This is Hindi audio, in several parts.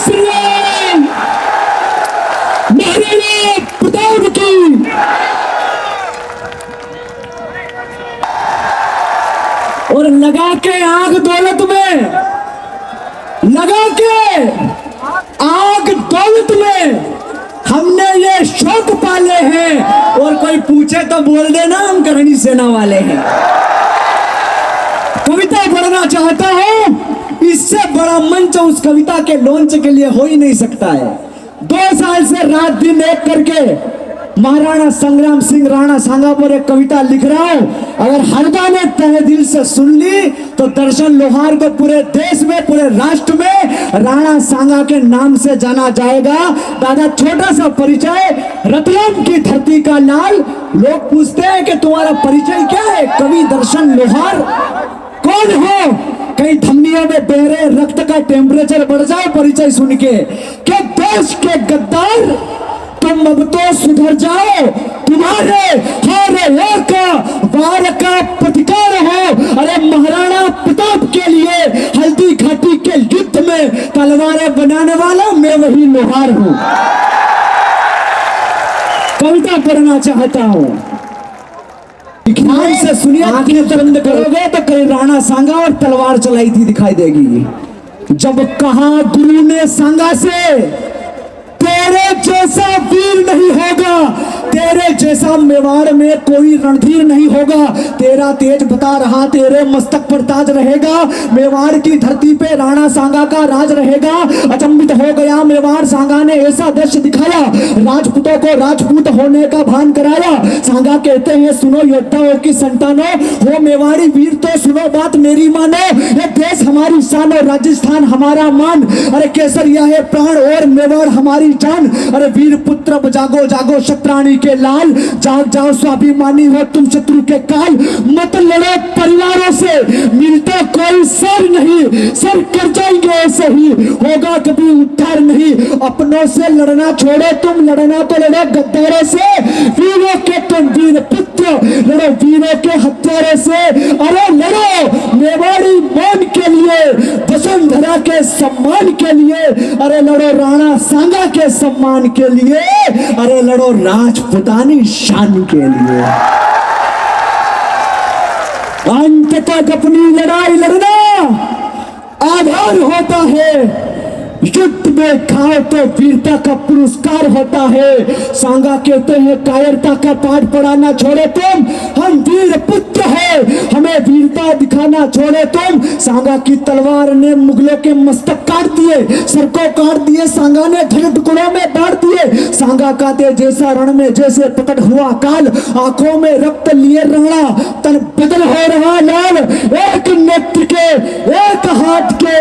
श्री राम, महाराणा प्रताप की। और लगा के आग दौलत में, लगा के आग दौलत में हमने ये शौक पाले हैं। और कोई पूछे तो बोल देना हम करणी सेना वाले हैं। कविता पढ़ना चाहता हूं, इससे बड़ा मंच उस कविता के लॉन्च के लिए हो ही नहीं सकता है। 2 साल से रात दिन एक करके महाराणा संग्राम सिंह राणा सांगा पर एक कविता लिख रहा हूं। अगर हरदा ने तहे दिल से सुन ली तो दर्शन लोहार को पूरे देश में, पूरे राष्ट्र में राणा सांगा के नाम से जाना जाएगा। दादा, छोटा सा परिचय, रतलाम की धरती का लाल। लोग पूछते हैं कि तुम्हारा परिचय क्या है? कवि दर्शन लोहार। कौन हो? कई धमनियों में बहरे रक्त का टेम्परेचर बढ़ जाए परिचय सुन के। क्या देश के गद्दार, तुम अब तो सुधर जाओ, तुम्हारे हर एक वार का प्रतिकार हो। अरे महाराणा प्रताप के लिए हल्दी घाटी के युद्ध में तलवारें बनाने वाला मैं वही लोहार हूं। कविता पढ़ना चाहता हूं, ध्यान से सुनिए। आंखें बंद करोगे तो कहीं राणा सांगा और तलवार चलाई थी दिखाई देगी। जब कहा गुरु ने सांगा से, तेरे जैसा वीर नहीं होगा, तेरे जैसा मेवाड़ में कोई रणधीर नहीं होगा। तेरा तेज बता रहा, तेरे मस्तक पर ताज रहेगा। मेवाड़ की धरती पे राणा सांगा का राज रहेगा। अचंभित हो गया मेवाड़, सांगा ने ऐसा दृश्य दिखाया, राजपूतों को राजपूत होने का भान कराया। सांगा कहते हैं, सुनो योद्धाओं की संतानों, हो मेवाड़ी वीर तो सुनो बात मेरी मानो। ये देश हमारी शान और राजस्थान हमारा मान। अरे केसरिया है प्राण और मेवाड़ हमारी जान। अरे वीर पुत्र जागो जागो शत्राणी के लाल, जाग जाओ स्वाभिमानी हो तुम शत्रु के काल। मत लड़ो परिवारों से, मिलता कोई सर नहीं, सर कर जाएंगे ऐसे ही, होगा कभी उद्धार नहीं। अपनों से लड़ना छोड़ो तुम, लड़ना तो लड़ो गद्दारों से। वीरों के तुम वीर पुत्र, लड़ो वीरों के हत्यारों से। अरे लड़ो मेवाड़ी मान के लिए, वसुंधरा के सम्मान के लिए। अरे लड़ो राणा सांगा के सम्मान के लिए। अरे लड़ो राजपूतानी शान के लिए। अंत तक अपनी लड़ाई लड़ना आधार होता है, युद्ध में खाओ तो वीरता का पुरस्कार होता है। सांगा कहते हैं, कायरता का पाठ पढ़ाना छोड़े तुम, हम वीर पुत्र हैं, हमें वीरता दिखाना छोड़े तुम। सांगा की तलवार ने मुगलों के मस्तक काट दिए, सर को काट दिए, सांगा ने टुकड़ों में बांट दिए। सांगा कहते, जैसा रण में जैसे प्रकट हुआ काल, आंखों में रक्त लिए राणा, तन बदल हो रहा लाल। एक नेत्र के, एक हाथ के,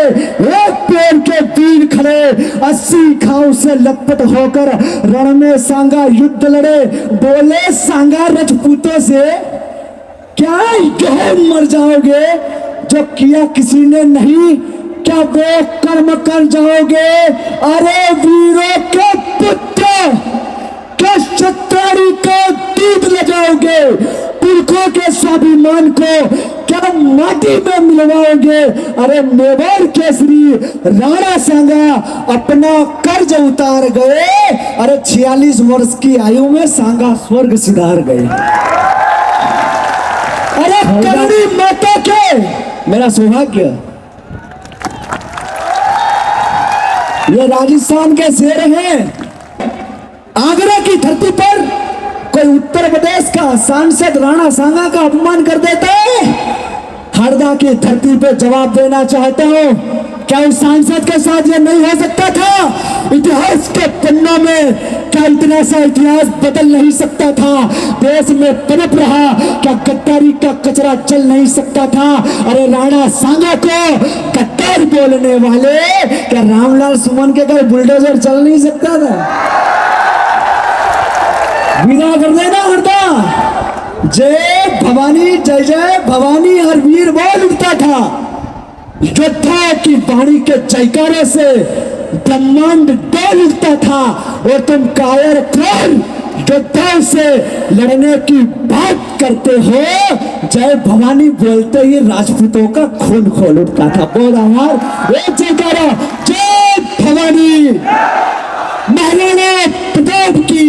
एक पैर के वीर खड़े, 80 घाव से लपट होकर रण में सांगा युद्ध लड़े। बोले सांगा राजपूतों से, क्या यह मर जाओगे जो किया किसी ने नहीं, क्या वो कर्म कर जाओगे? अरे वीरों के पुत्र, क्या शत्राणी को दूध लगाओगे? पुरखों के स्वाभिमान को क्या माटी में मिलवाओगे? अरे मेवाड़ केसरी राणा सांगा अपना कर्ज उतार गए। अरे 46 वर्ष की आयु में सांगा स्वर्ग सिधार गए। अरे करणी माता के मेरा सौभाग्य, ये राजस्थान के शेर हैं। आगरा की धरती पर कोई उत्तर प्रदेश का सांसद राणा सांगा का अपमान कर देता है। हरदा की धरती पे जवाब देना चाहता हूं, क्या उस सांसद के साथ ये नहीं हो सकता था? इतिहास के पन्नों में क्या इतना सा इतिहास बदल नहीं सकता था? देश में पनप रहा क्या गद्दारी का कचरा चल नहीं सकता था? अरे राणा सांगा को गद्दार बोलने वाले, क्या रामलाल सुमन के घर बुलडोजर चल नहीं सकता था? विदा कर देना हरदा। जय भवानी, जय जय भवानी हर वीर बोल उठता था। योद्धा की वाणी के जयकारे से ब्रह्मांड डोल उठता था। और तुम कायर कौन योद्धाओं से लड़ने की बात करते हो? जय भवानी बोलते ही राजपूतों का खून खोल उठता था। बोल हमार एक जयकारा, जय भवानी। भवानी, महाराणा प्रताप की,